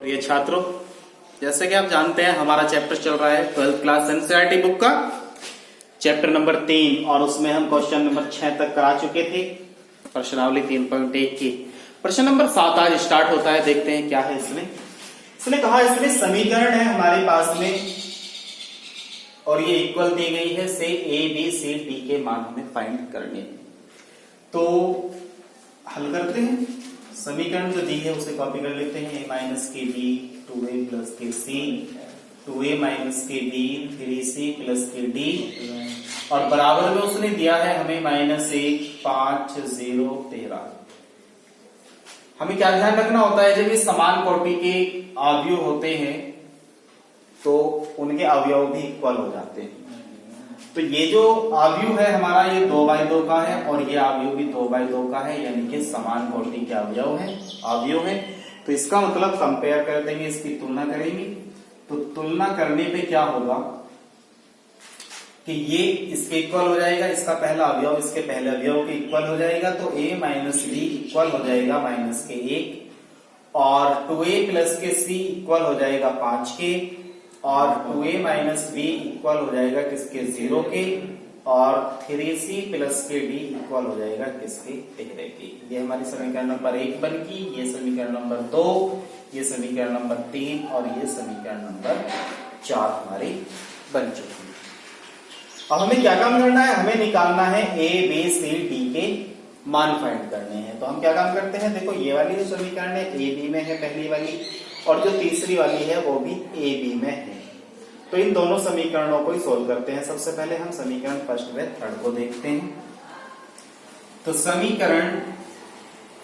प्रिय छात्रों, जैसे कि आप जानते हैं हमारा चैप्टर चल रहा है 12th क्लास एनसीईआरटी बुक का चैप्टर नंबर 3 और उसमें हम क्वेश्चन नंबर 6 तक करा चुके थे। प्रश्नावली 3.1 की प्रश्न नंबर 7 आज स्टार्ट होता है। देखते हैं क्या है इसने कहा इसमें समीकरण है हमारे पास में और ये इक्वल दी गई है से ए बी सी डी के मान हमें फाइंड करने। तो हल करते हैं। समीकरण जो दी है उसे कॉपी कर लेते हैं। a माइनस के बी 2a प्लस के सी 2a माइनस के बी 3c प्लस के डी और बराबर में उसने दिया है हमें -1 5 0 13। हमें क्या ध्यान रखना होता है, जब ये समान कोटि के अवयव होते हैं तो उनके अवयव भी इक्वल हो जाते हैं। तो ये जो अवयव है हमारा ये 2/2 का है और ये अवयव भी 2/2 का है, यानी कि समान कोटि के अवयव है। तो इसका मतलब कंपेयर कर देंगे, इसकी तुलना करेंगे। तो तुलना करने पे क्या होगा कि ये इसके इक्वल हो जाएगा, इसका पहला अवयव इसके पहले अवयव के इक्वल हो जाएगा। तो a माइनस डी इक्वल हो जाएगा -1 और 2a प्लस के c इक्वल हो जाएगा 5 के और 2a माइनस बी इक्वल हो जाएगा किसके 0 के और 3c प्लस के डी इक्वल हो जाएगा किसके 13 के। ये हमारी समीकरण नंबर 1 बन गई, ये समीकरण नंबर 2, ये समीकरण नंबर 3 और ये समीकरण नंबर 4 हमारी बन चुकी है। अब हमें क्या काम करना है, हमें निकालना है ए बी सी डी के मान फाइंड करने हैं। तो हम क्या काम करते हैं, देखो ये वाली जो समीकरण है ए बी में है पहली वाली और जो तीसरी वाली है वो भी ए बी में है। तो इन दोनों समीकरणों को ही सोल्व करते हैं। सबसे पहले हम समीकरण फर्स्ट व थर्ड को देखते हैं। तो समीकरण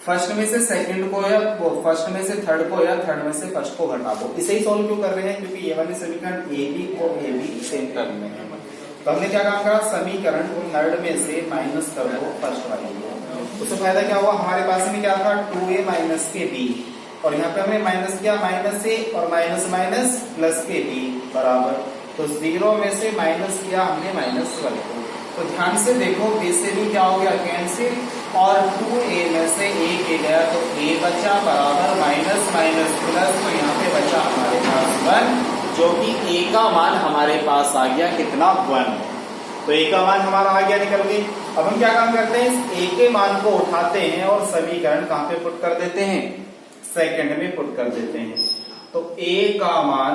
फर्स्ट में से सेकंड को या फर्स्ट में से थर्ड को या थर्ड में से फर्स्ट को घटा दो। इसे ही सोल्व क्यों कर रहे हैं, क्योंकि ये वाली समीकरण ए बी और ए बी सेम टर्म में है। तो हमने क्या काम करा, समीकरण थर्ड में से माइनस कर दो फर्स्ट वाली। उससे फायदा क्या हुआ, हमारे पास में क्या था 2a माइनस के बी और यहाँ पे हमने माइनस किया -a और माइनस प्लस के b बराबर। तो 0 में से माइनस किया हमने -1 को। तो ध्यान से देखो b से भी क्या हो गया कैंसिल और 2a में से a के गया तो a बचा बराबर माइनस प्लस। तो यहाँ पे बचा हमारे पास 1 जो कि a का मान हमारे पास आ गया कितना 1। तो a का मान हमारा आ गया निकल गई। अब हम क्या काम करते हैं, इस a के मान को उठाते हैं और समीकरण कहां पे पुट कर देते हैं, सेकंड में पुट कर देते हैं। तो a का मान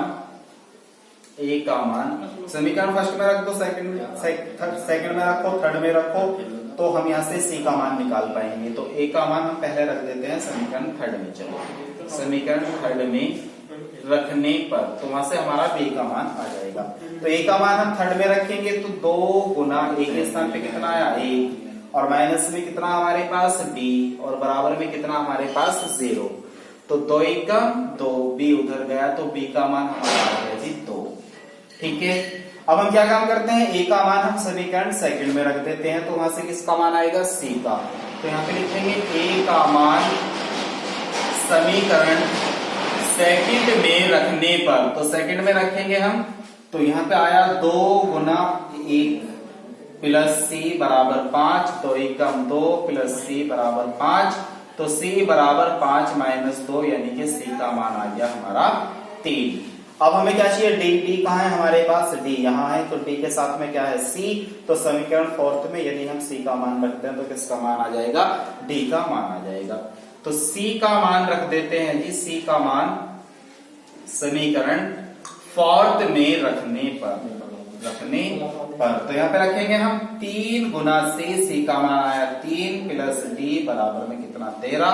समीकरण फर्स्ट में रख दो, सेकंड में रखो, थर्ड में रखो, तो हम यहाँ से c का मान निकाल पाएंगे। तो a का मान हम पहले रख देते हैं समीकरण थर्ड में। चलो समीकरण थर्ड में रखने पर तो वहां से हमारा b का मान आ जाएगा। तो a का मान हम थर्ड में रखेंगे तो 2 गुना a के स्थान पे कितना आया 1 और माइनस में कितना हमारे पास b और बराबर में कितना हमारे पास 0। तो 2 1 2 b उधर गया तो b का मान हमारा आ गया जी 2। ठीक है, अब हम क्या काम करते हैं, a का मान हम समीकरण सेकंड में रख देते हैं। तो वहां से किसका मान आएगा c का। तो यहाँ पे लिखेंगे a का मान समीकरण सेकंड में रखने पर। तो सेकंड में रखेंगे हम, तो यहाँ पे आया 2 गुना 1 प्लस c बराबर 5। 2 1 2 प्लस c बराबर 5। तो c बराबर 5 माइनस 2 यानी कि c का मान आ गया हमारा 3। अब हमें क्या चाहिए, d कहाँ है हमारे पास, d यहाँ है। तो d के साथ में क्या है c। तो समीकरण फोर्थ में यदि हम c का मान रखते हैं तो किसका मान आ जाएगा, d का मान आ जाएगा। तो c का मान रख देते हैं जी, c का मान समीकरण फोर्थ में रखने पर। तो यहाँ पे रखेंगे हम 3 गुना c का मान आया 3 प्लस d बराबर में कितना 13।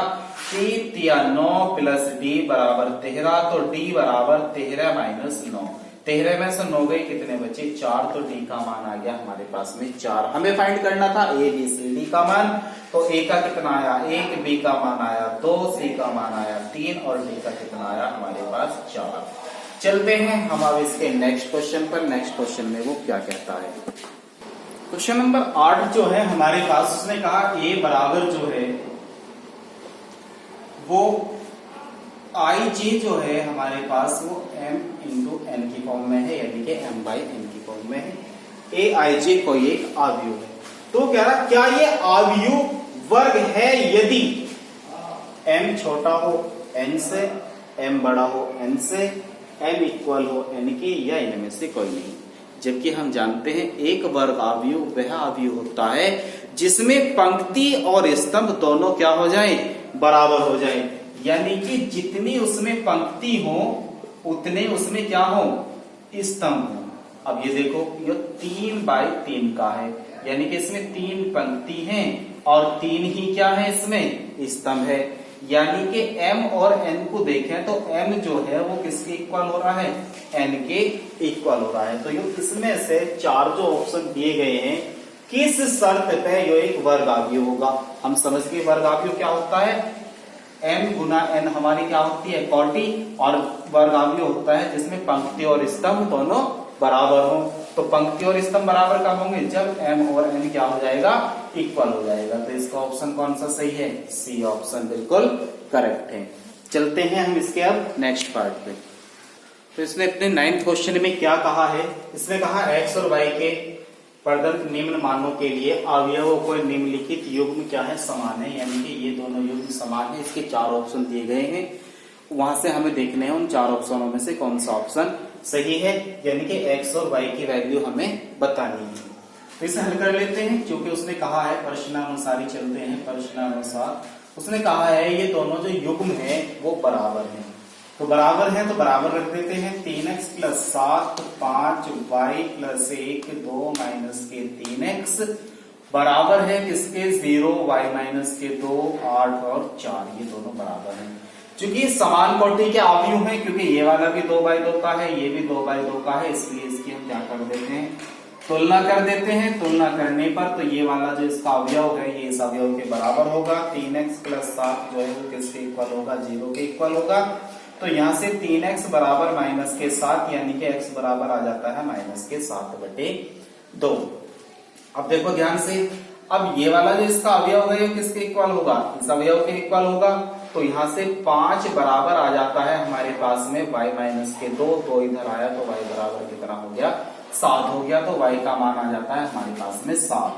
3 3 9 प्लस d बराबर 13। तो d बराबर 13 माइनस 9। 13 में से 9 गए कितने बचे 4। तो d का मान आ गया हमारे पास में 4। हमें फाइंड करना था a b c d का मान। तो a का कितना आया 1, b का मान आया 2, c का मान आया 3 और d का कितना आया हमारे पास 4। चलते हैं हम अब इसके नेक्स्ट क्वेश्चन पर। नेक्स्ट क्वेश्चन में वो क्या कहता है, क्वेश्चन नंबर 8 जो है हमारे पास, उसने कहा a बराबर जो है वो ij जो है हमारे पास वो m इंटू n की फॉर्म में है, यानी कि m बाई n की फॉर्म में है। aij कोई एक अवयव है। तो कह रहा क्या ये अवयव वर्ग है यदि m छोटा हो n से m बड़ा हो n से, m इक्वल हो n के, या इनमें से कोई नहीं। जबकि हम जानते हैं एक वर्ग अवयव वह अवयव होता है जिसमें पंक्ति और स्तंभ दोनों क्या हो जाए, बराबर हो जाए। यानी कि जितनी उसमें पंक्ति हो उतने उसमें क्या हो, स्तंभ हो। अब ये देखो ये 3x3 का है, यानी कि इसमें 3 पंक्ति हैं और 3 ही क्या है, इसमें स्तंभ है। यानी कि m और n को देखें तो m जो है वो किसके इक्वल हो रहा है, n के इक्वल हो रहा है। तो ये इसमें से 4 जो ऑप्शन दिए गए हैं, किस शर्त पे ये एक वर्ग अवयव होगा। हम समझ गए वर्ग अवयव क्या होता है, m गुना n हमारी क्या होती है, कोटि, और वर्ग अवयव होता है जिसमें पंक्ति और स्तंभ दोनों बराबर हो। तो पंक्ति और स्तंभ बराबर कब होंगे, जब m और n क्या हो जाएगा, इक्वल हो जाएगा। तो इसका ऑप्शन कौन सा सही है, सी ऑप्शन बिल्कुल करेक्ट है। चलते हैं हम इसके अब नेक्स्ट पार्ट पे। तो इसने अपने 9th क्वेश्चन में क्या कहा है, इसने कहा x और y के प्रदत्त निम्न मानों के लिए अवयवों को निम्नलिखित युग्म क्या है, समान है। यानी कि ये दोनों युग्म समान है। इसके 4 ऑप्शन दिए गए हैं, वहां से हमें देखने हैं उन 4 ऑप्शनों में से कौन सा ऑप्शन सही है। यानी कि x और y की वैल्यू हमें बतानी है। तो इसे हल कर लेते हैं, क्योंकि उसने कहा है प्रश्नानुसार ही चलते हैं। प्रश्नानुसार उसने कहा है ये दोनों जो युग्म है वो बराबर हैं। तो बराबर है तो बराबर रख देते हैं। 3x + 7 5y + 1 2 - के 3x बराबर है किसके, 0 y - के 2 8 और 4, ये दोनों बराबर हैं। चूंकि समान कोटि के अवयव हैं, क्योंकि ये वाला भी 2x2 का है, ये भी 2x2 का है, इसलिए इसकी हम क्या कर देते हैं, तुलना कर देते हैं। तुलना करने पर तो ये वाला जो इसका अवयव है ये इस अवयव के बराबर होगा। 3x + 7 जो है वो किसके इक्वल होगा, 0 के इक्वल होगा। तो यहाँ से 3x बराबर -7, यानी कि x बराबर आ जाता है -7/2। अब देखो ध्यान से, अब ये वाला जो इसका अवयव है किसके इक्वल होगा, इस अवयव के इक्वल होगा। तो यहाँ से 5 बराबर आ जाता है हमारे पास में y - के 2 इधर आया तो y बराबर कितना हो गया, 7 हो गया। तो y का मान आ जाता है हमारे पास में 7।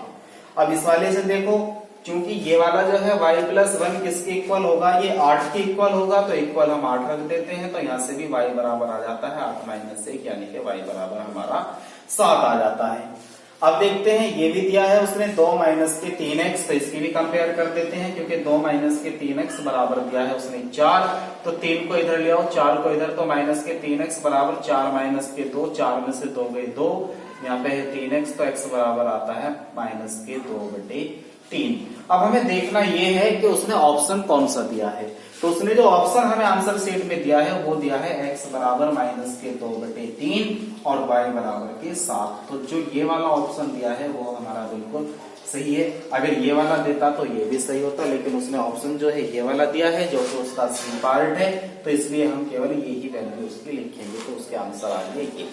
अब इस वाले से देखो, क्योंकि ये वाला जो है y + 1 किसके इक्वल होगा, ये 8 के इक्वल होगा। तो इक्वल हम 8 रख देते हैं। तो यहाँ से भी y बराबर आ जाता है 8 - 1, यानी कि y बराबर हमारा 7 आ जाता है। अब देखते हैं, ये भी दिया है उसने 2 - के 3x, तो इसकी भी कंपेयर कर देते हैं। क्योंकि 2 - के 3x बराबर दिया है उसने 4, तो 3 को इधर ले आओ, 4 को इधर, तो - के 3x बराबर 4 - के 2, 4 में से 2 गए 2, यहाँ पे है 3x, तो x बराबर आता है -के 2/3। अब हमें देखना ये है कि उसने ऑप्शन कौन सा दिया है। तो उसने जो ऑप्शन हमें आंसर शीट में दिया है वो दिया है x बराबर -के 2/3 और y बराबर के 7। तो जो ये वाला ऑप्शन दिया है वो हमारा बिल्कुल सही है। अगर ये वाला देता तो ये भी सही होता, लेकिन उसने ऑप्शन जो है ये वाला दिया है, जो कि उसका सी पार्ट है। तो इसलिए हम केवल यही वैल्यू उसकी लिखेंगे। तो उसके आंसर आ गए ये।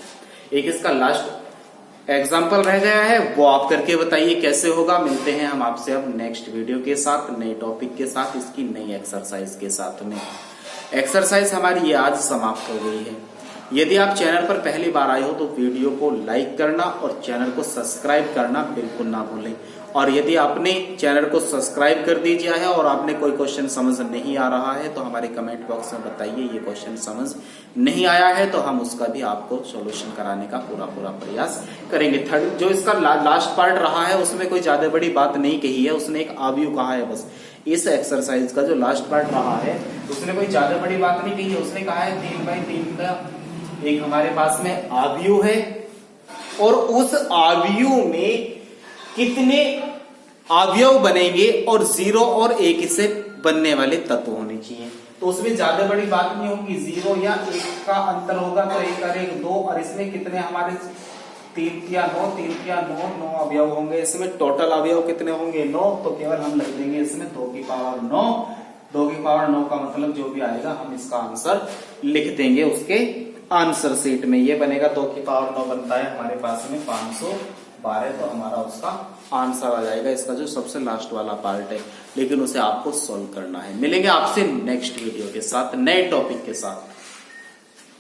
एक इसका लास्ट एग्जाम्पल रह गया है, वो आप करके बताइए कैसे होगा। मिलते हैं हम आपसे अब नेक्स्ट वीडियो के साथ, नए टॉपिक के साथ, इसकी नई एक्सरसाइज के साथ में। एक्सरसाइज हमारी ये आज समाप्त हो गई है। यदि आप चैनल पर पहली बार आए हो तो वीडियो को लाइक करना और चैनल को सब्सक्राइब करना बिल्कुल ना भूलें। और यदि आपने चैनल को सब्सक्राइब कर दिया है और आपने कोई क्वेश्चन समझ नहीं आ रहा है तो हमारे कमेंट बॉक्स में बताइए ये क्वेश्चन समझ नहीं आया है, तो हम उसका भी आपको सॉल्यूशन कराने का पूरा प्रयास करेंगे। थर्ड जो इसका लास्ट पार्ट रहा है उसमें कोई ज्यादा बड़ी बात नहीं कही है, उसने एक अवयव कहा है बस। इस एक्सरसाइज का जो लास्ट पार्ट रहा है उसने कोई ज्यादा बड़ी बात नहीं कही है। उसने कहा है 3x3 का एक हमारे पास में अवयव है और उस अवयव में कितने अवयव बनेंगे और 0 और 1 से बनने वाले तत्व होने चाहिए। तो उसमें ज्यादा बड़ी बात नहीं होगी, 0 या 1 का अंतर होगा तो 1 और 1 2, और इसमें कितने हमारे 3 या 9 अवयव होंगे। इसमें टोटल अवयव कितने होंगे 9, तो केवल हम लिख देंगे इसमें 2 की पावर 9। 2 की पावर 9 का मतलब जो भी आएगा हम इसका आंसर लिख देंगे उसके आंसर शीट में। ये बनेगा 2 की पावर 9 बनता है हमारे पास में 512, तो हमारा उसका आंसर आ जाएगा इसका जो सबसे लास्ट वाला पार्ट है। लेकिन उसे आपको सॉल्व करना है। मिलेंगे आपसे नेक्स्ट वीडियो के साथ, नए टॉपिक के साथ।